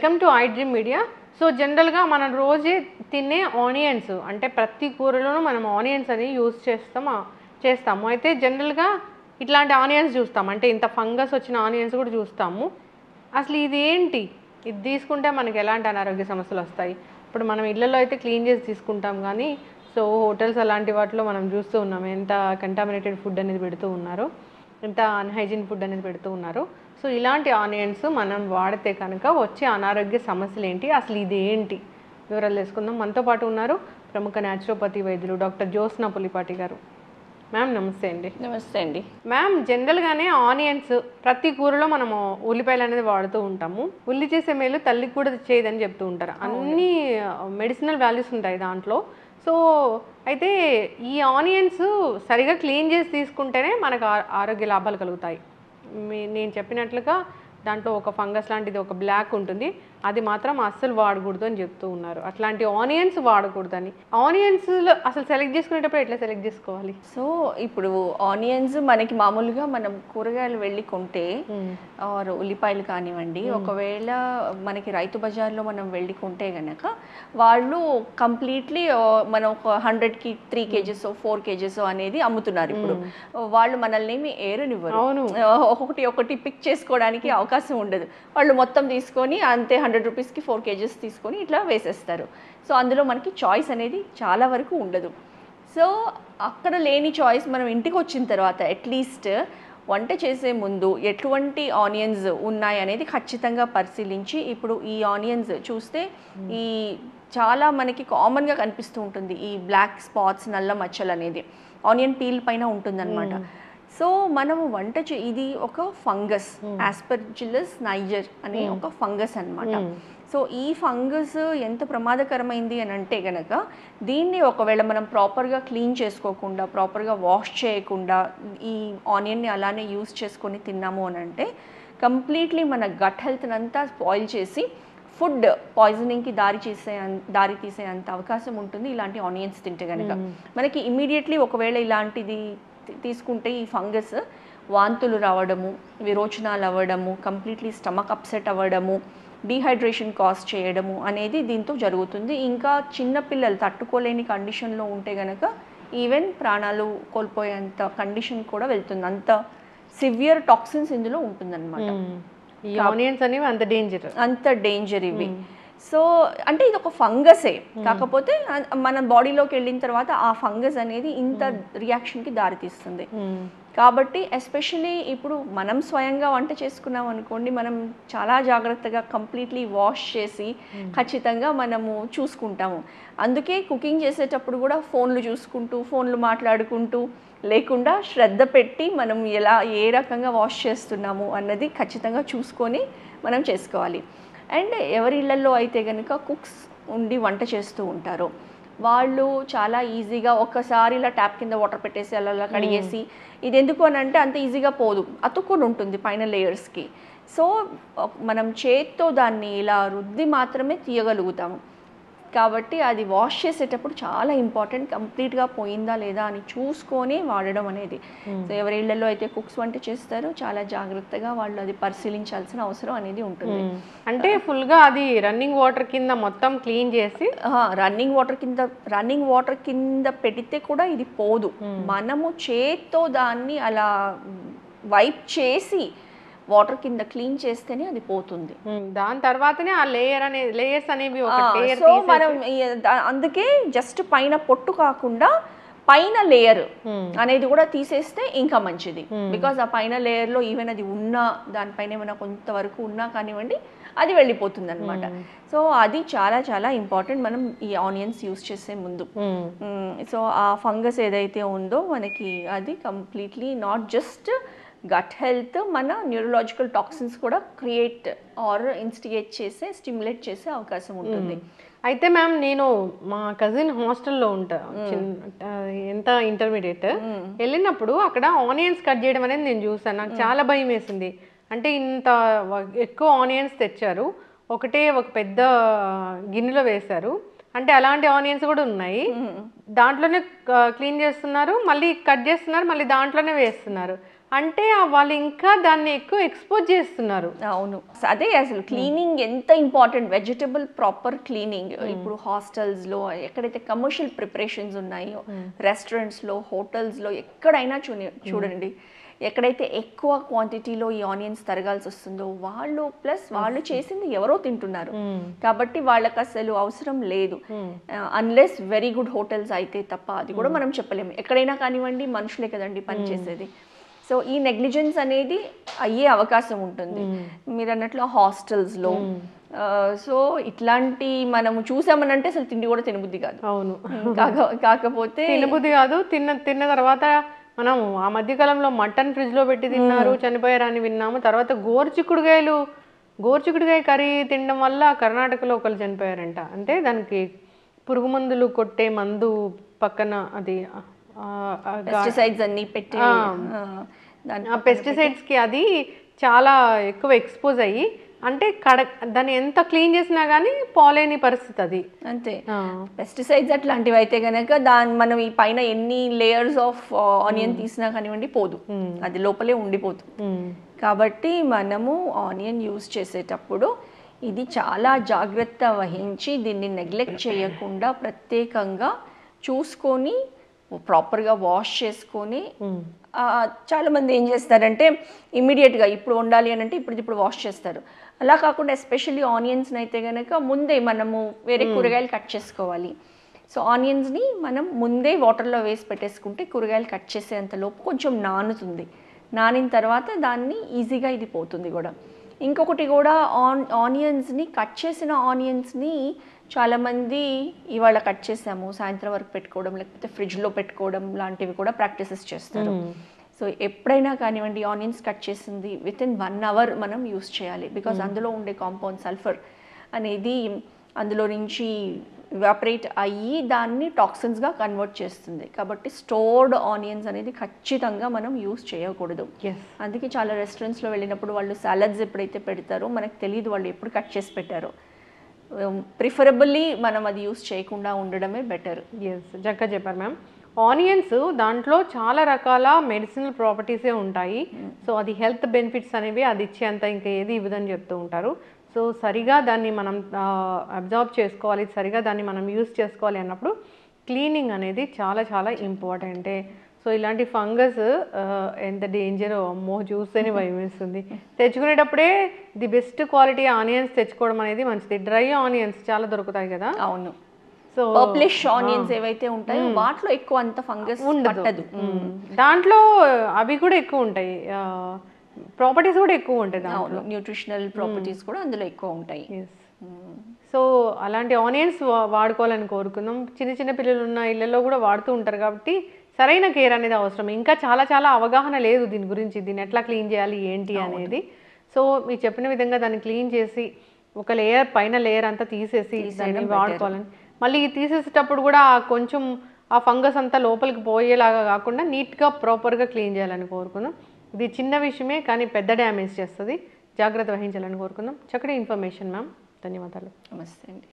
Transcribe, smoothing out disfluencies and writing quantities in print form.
Welcome to I dream media. So జనరల్గా మనం రోజే తినే ఆనియన్స్ అంటే ప్రతి కూరలోనూ మనం ఆనియన్స్ అని యూజ్ చేస్తాము. అయితే జనరల్గా ఇట్లాంటి ఆనియన్స్ చూస్తాం, అంటే ఇంత ఫంగస్ వచ్చిన ఆనియన్స్ కూడా చూస్తాము. అసలు ఇది ఏంటి, ఇది తీసుకుంటే మనకి ఎలాంటి అనారోగ్య సమస్యలు వస్తాయి? ఇప్పుడు మనం ఇళ్ళల్లో అయితే క్లీన్ చేసి తీసుకుంటాం, కానీ సో హోటల్స్ అలాంటి వాటిలో మనం చూస్తూ ఉన్నాం ఎంత కంటామినేటెడ్ ఫుడ్ అనేది పెడుతూ ఉన్నారు, ఎంత అన్హైజీన్ ఫుడ్ అనేది పెడుతూ ఉన్నారు. సో ఇలాంటి ఆనియన్స్ మనం వాడితే కనుక వచ్చే అనారోగ్య సమస్యలు ఏంటి, అసలు ఇది ఏంటి వివరాలు తెలుసుకుందాం. మనతో పాటు ఉన్నారు ప్రముఖ న్యాచురోపతి వైద్యులు డాక్టర్ జ్యోత్స్న పులిపాటి గారు. మ్యామ్ నమస్తే అండి. నమస్తే అండి. మ్యామ్, జనరల్గానే ఆనియన్స్ ప్రతి కూరలో మనము ఉల్లిపాయలు అనేది వాడుతూ ఉంటాము. ఉల్లి చేసే మేలు తల్లికి కూడా చేయదని చెప్తూ ఉంటారు. అన్ని మెడిసినల్ వాల్యూస్ ఉంటాయి దాంట్లో. సో అయితే ఈ ఆనియన్స్ సరిగా క్లీన్ చేసి తీసుకుంటేనే మనకు ఆరోగ్య లాభాలు కలుగుతాయి. నేను చెప్పినట్లుగా దాంట్లో ఒక ఫంగస్ లాంటిది ఒక బ్లాక్ ఉంటుంది, అది మాత్రం అస్సలు వాడకూడదు అని చెప్తూ ఉన్నారు. అట్లాంటి ఆనియన్స్ వాడకూడదని. ఆనియన్స్లో అసలు సెలెక్ట్ చేసుకునేటప్పుడు ఎట్లా సెలెక్ట్ చేసుకోవాలి? సో ఇప్పుడు ఆనియన్స్ మనకి మామూలుగా మనం కూరగాయలు వెళ్ళి కొంటే ఆర్ ఉల్లిపాయలు కానివ్వండి, ఒకవేళ మనకి రైతు బజార్లో మనం వెళ్ళి కొంటే గనక వాళ్ళు కంప్లీట్లీ మనం ఒక 100కి 3 kgs 4 kgs అనేది అమ్ముతున్నారు. ఇప్పుడు వాళ్ళు మనల్ని ఏమి ఏరనివ్వరు. ఒకటి పిక్ చేసుకోవడానికి అవకాశం ఉండదు. వాళ్ళు మొత్తం తీసుకొని అంతే 100 రూపీస్కి 4 kgs తీసుకొని ఇట్లా వేసేస్తారు. సో అందులో మనకి చాయిస్ అనేది చాలా వరకు ఉండదు. సో అక్కడ లేని చాయిస్ మనం ఇంటికి వచ్చిన తర్వాత అట్లీస్ట్ వంట చేసే ముందు ఎటువంటి ఆనియన్స్ ఉన్నాయి అనేది ఖచ్చితంగా పరిశీలించి, ఇప్పుడు ఈ ఆనియన్స్ చూస్తే ఈ చాలా మనకి కామన్గా కనిపిస్తూ ఉంటుంది ఈ బ్లాక్ స్పాట్స్, నల్ల మచ్చలు అనేది ఆనియన్ పీల్ పైన ఉంటుందన్నమాట. సో మనము ఇది ఒక ఫంగస్, ఆస్పర్జిల్లస్ నైజర్ అనే ఒక ఫంగస్ అన్నమాట. సో ఈ ఫంగస్ ఎంత ప్రమాదకరమైంది అని అంటే గనక దీన్ని ఒకవేళ మనం ప్రాపర్గా క్లీన్ చేసుకోకుండా, ప్రాపర్గా వాష్ చేయకుండా ఈ ఆనియన్ని అలానే యూస్ చేసుకొని తిన్నాము అని అంటే కంప్లీట్లీ మన గట్ హెల్త్ని అంతా స్పాయిల్ చేసి ఫుడ్ పాయిజనింగ్కి దారి తీసేంత అవకాశం ఉంటుంది ఇలాంటి ఆనియన్స్ తింటే కనుక. మనకి ఇమీడియట్లీ ఒకవేళ ఇలాంటిది తీసుకుంటే ఈ ఫంగస్ వాంతులు రావడము, విరోచనాలు అవ్వడము, కంప్లీట్లీ స్టమక్ అప్సెట్ అవ్వడము, డీహైడ్రేషన్ కాజ్ చేయడము అనేది దీంతో జరుగుతుంది. ఇంకా చిన్నపిల్లలు తట్టుకోలేని కండిషన్లో ఉంటే కనుక ఈవెన్ ప్రాణాలు కోల్పోయేంత కండిషన్ కూడా వెళ్తుంది. అంత సివియర్ టాక్సిన్స్ ఇందులో ఉంటుందన్నమాట. ఈ ఆనియన్స్ అనేవి అంత డేంజర్ ఇవి. సో అంటే ఇది ఒక ఫంగసే, కాకపోతే మన బాడీలోకి వెళ్ళిన తర్వాత ఆ ఫంగస్ అనేది ఇంత రియాక్షన్కి దారితీస్తుంది. కాబట్టి ఎస్పెషలీ ఇప్పుడు మనం స్వయంగా వంట చేసుకున్నాం అనుకోండి, మనం చాలా జాగ్రత్తగా కంప్లీట్లీ వాష్ చేసి ఖచ్చితంగా మనము చూసుకుంటాము. అందుకే కుకింగ్ చేసేటప్పుడు కూడా ఫోన్లు మాట్లాడుకుంటూ లేకుండా శ్రద్ధ పెట్టి మనం ఏ రకంగా వాష్ చేస్తున్నాము అన్నది ఖచ్చితంగా చూసుకొని మనం చేసుకోవాలి. అండ్ ఎవరి ఇళ్లలో అయితే కనుక కుక్స్ ఉండి వంట చేస్తూ ఉంటారో వాళ్ళు చాలా ఈజీగా ఒక్కసారి ఇలా ట్యాప్ కింద వాటర్ పెట్టేసి అలా కడిగేసి, ఇది ఎందుకు అని అంటే అంత ఈజీగా పోదు, అతుక్కొని ఉంటుంది పైన లేయర్స్కి. సో మనం చేత్తో దాన్ని ఇలా రుద్ది మాత్రమే తీయగలుగుతాము. కాబట్టి అది వాష్ చేసేటప్పుడు చాలా ఇంపార్టెంట్, కంప్లీట్గా పోయిందా లేదా అని చూసుకొని వాడడం అనేది. సో ఎవరి ఇళ్లలో అయితే కుక్స్ వంట చేస్తారో చాలా జాగ్రత్తగా వాళ్ళు అది పరిశీలించాల్సిన అవసరం అనేది ఉంటుంది. అంటే ఫుల్గా అది రన్నింగ్ వాటర్ కింద మొత్తం క్లీన్ చేసి రన్నింగ్ వాటర్ కింద పెడితే కూడా ఇది పోదు. మనము చేత్తో దాన్ని అలా వైప్ చేసి వాటర్ కింద క్లీన్ చేస్తేనే అది పోతుంది. దాని తర్వాతనే ఆ లేయర్స్ అనేవి సో మనం అందుకే జస్ట్ పైన పొట్టు కాకుండా పైన లేయర్ అనేది కూడా తీసేస్తే ఇంకా మంచిది. బికాజ్ ఆ పైన లేయర్లో ఈవెన్ అది ఉన్నా, దానిపైన ఏమైనా కొంతవరకు ఉన్నా కానివ్వండి అది వెళ్ళిపోతుంది అనమాట. సో అది చాలా చాలా ఇంపార్టెంట్ మనం ఈ ఆనియన్స్ యూస్ చేసే ముందు. సో ఆ ఫంగస్ ఏదైతే ఉందో మనకి అది completely not just gut health, మన న్యూరలాజికల్ టాక్సిన్స్ కూడా క్రియేట్ ఆర్ స్టిమ్యులేట్ చేసే అవకాశం ఉంటుంది. అయితే మ్యామ్, నేను మా కజిన్ హాస్టల్లో ఉంటా, ఎంత ఇంటర్మీడియట్ వెళ్ళినప్పుడు అక్కడ ఆనియన్స్ కట్ చేయడం అనేది నేను చూసాను. నాకు చాలా భయం వేసింది. అంటే ఇంత ఎక్కువ ఆనియన్స్ తెచ్చారు, ఒక పెద్ద గిన్నెలో వేశారు. అంటే అలాంటి ఆనియన్స్ కూడా ఉన్నాయి, దాంట్లోనే క్లీన్ చేస్తున్నారు, మళ్ళీ కట్ చేస్తున్నారు, మళ్ళీ దాంట్లోనే వేస్తున్నారు. అంటే వాళ్ళు ఇంకా దాన్ని ఎక్కువ ఎక్స్పోజ్ చేస్తున్నారు. అవును, అదే అసలు క్లీనింగ్ ఎంత ఇంపార్టెంట్, వెజిటబుల్ ప్రాపర్ క్లీనింగ్. ఇప్పుడు హాస్టల్స్లో ఎక్కడైతే కమర్షియల్ ప్రిపరేషన్స్ ఉన్నాయో, రెస్టారెంట్స్లో, హోటల్స్లో ఎక్కడైనా చూడండి, ఎక్కడైతే ఎక్కువ క్వాంటిటీలో ఈ ఆనియన్స్ తరగాల్సి వస్తుందో వాళ్ళు చేసింది ఎవరో తింటున్నారు. కాబట్టి వాళ్ళకి అసలు అవసరం లేదు, అన్లెస్ వెరీ గుడ్ హోటల్స్ అయితే తప్ప. అది కూడా మనం చెప్పలేము, ఎక్కడైనా కానివ్వండి మనుషులే కదండి పని చేసేది. సో ఈ నెగ్లిజెన్స్ అనేది అయ్యే అవకాశం ఉంటుంది మీరు అన్నట్లు హాస్టల్స్లో. సో ఇట్లాంటి మనము చూసామనంటే అసలు తిండి కూడా తినబుద్ధి కాదు. అవును, కాకపోతే తినబుద్ధి కాదు. తిన్న తర్వాత మనం ఆ మధ్యకాలంలో మటన్ ఫ్రిడ్జ్ లో పెట్టి తిన్నారు, చనిపోయారని విన్నాము. తర్వాత గోర్చికుడుగాయ కర్రీ తినడం వల్ల కర్ణాటకలో ఒకరు చనిపోయారంట. అంటే దానికి పురుగు మందులు కొట్టే మందు పక్కన అది పెస్టిసైడ్స్ అన్ని పెట్టి, ఆ పెస్టిసైడ్స్ కి అది చాలా ఎక్కువ ఎక్స్పోజ్ అయ్యి, అంటే దాన్ని ఎంత క్లీన్ చేసినా కానీ పోలేని పరిస్థితి అది. అంతే, పెస్టిసైడ్స్ అట్లాంటివి అయితే కనుక మనం ఈ పైన ఎన్ని లేయర్స్ ఆఫ్ ఆనియన్ తీసినా కానివ్వండి పోదు, అది లోపలే ఉండిపోతుంది. కాబట్టి మనము ఆనియన్ యూజ్ చేసేటప్పుడు ఇది చాలా జాగ్రత్త వహించి దీన్ని నెగ్లెక్ట్ చేయకుండా ప్రత్యేకంగా చూసుకొని ప్రాపర్గా వాష్ చేసుకొని, చాలామంది ఏం చేస్తారంటే ఇమ్మీడియట్గా ఇప్పుడు వండాలి అని అంటే ఇప్పుడు వాష్ చేస్తారు. అలా కాకుండా ఎస్పెషల్లీ ఆనియన్స్ని అయితే కనుక ముందే మనము వేరే కూరగాయలు కట్ చేసుకోవాలి. సో ఆనియన్స్ని మనం ముందే వాటర్లో వేసి పెట్టేసుకుంటే కూరగాయలు కట్ చేసేంతలోపు కొంచెం నానుతుంది. నానిన తర్వాత దాన్ని ఈజీగా ఇది పోతుంది కూడా. ఇంకొకటి కూడా ఆనియన్స్ని కట్ చేసిన ఆనియన్స్ని చాలామంది ఇవాళ కట్ చేసాము సాయంత్రం వరకు పెట్టుకోవడం, లేకపోతే ఫ్రిడ్జ్లో పెట్టుకోవడం లాంటివి కూడా ప్రాక్టీసెస్ చేస్తారు. సో ఎప్పుడైనా కానివ్వండి ఆనియన్స్ కట్ చేసింది వితిన్ 1 hour మనం యూస్ చేయాలి. బికాజ్ అందులో ఉండే కాంపౌండ్ సల్ఫర్ అనేది అందులో నుంచి ఎవాపరేట్ అయ్యి దాన్ని టాక్సిన్స్గా కన్వర్ట్ చేస్తుంది. కాబట్టి స్టోర్డ్ ఆనియన్స్ అనేది ఖచ్చితంగా మనం యూస్ చేయకూడదు. అందుకే చాలా రెస్టారెంట్స్లో వెళ్ళినప్పుడు వాళ్ళు సాలడ్స్ ఎప్పుడైతే పెడతారో మనకు తెలియదు వాళ్ళు ఎప్పుడు కట్ చేసి పెట్టారో. ప్రిఫరబుల్లీ మనం అది యూస్ చేయకుండా ఉండడమే బెటర్. చక్కగా చెప్పారు మ్యామ్. ఆనియన్స్ దాంట్లో చాలా రకాల మెడిసినల్ ప్రాపర్టీసే ఉంటాయి. సో అది హెల్త్ బెనిఫిట్స్ అనేవి అది ఇచ్చేంత ఇంకా ఏది ఇవ్వదని చెప్తూ ఉంటారు. సో సరిగా దాన్ని మనం అబ్జర్వ్ చేసుకోవాలి, సరిగా దాన్ని మనం యూస్ చేసుకోవాలి అన్నప్పుడు క్లీనింగ్ అనేది చాలా చాలా ఇంపార్టెంటే. సో ఇలాంటి ఫంగస్ ఎంత డేంజరో అమ్మో చూస్తేనే భయం వేస్తుంది. తెచ్చుకునేటప్పుడే ది బెస్ట్ క్వాలిటీ ఆనియన్స్ తెచ్చుకోవడం అనేది మంచిది. డ్రై ఆనియన్స్ చాలా దొరుకుతాయి కదా. అవును, సో పర్ప్లిష్ ఆనియన్స్ ఏవైతే ఉంటాయో వాటిలో ఎక్కువ అంత ఫంగస్ ఉండదు. దాంట్లో అవి కూడా ఎక్కువ ఉంటాయి, ప్రాపర్టీస్ కూడా ఎక్కువ ఉంటాయి, దాంట్లో న్యూట్రిషనల్ ప్రాపర్టీస్ కూడా అందులో ఎక్కువ ఉంటాయి. సో అలాంటి ఆనియన్స్ వాడుకోవాలని కోరుకుందాం. చిన్న పిల్లలు ఉన్న ఇళ్ళల్లో కూడా వాడుతూ ఉంటారు కాబట్టి సరైన కేర్ అనేది అవసరం. ఇంకా చాలా చాలా అవగాహన లేదు దీని గురించి, దీన్ని ఎట్లా క్లీన్ చేయాలి ఏంటి అనేది. సో మీరు చెప్పిన విధంగా దాన్ని క్లీన్ చేసి ఒక లేయర్ పైన లేయర్ అంతా తీసేసి దాన్ని వాడుకోవాలని, మళ్ళీ తీసేసేటప్పుడు కూడా కొంచెం ఆ ఫంగస్ అంతా లోపలికి పోయేలాగా కాకుండా నీట్గా ప్రాపర్గా క్లీన్ చేయాలని కోరుకుందాం. ఇది చిన్న విషయమే కానీ పెద్ద డ్యామేజ్ చేస్తుంది, జాగ్రత్త వహించాలని కోరుకుందాం. చక్కటి ఇన్ఫర్మేషన్ మ్యామ్, ధన్యవాదాలు. నమస్తే అండి.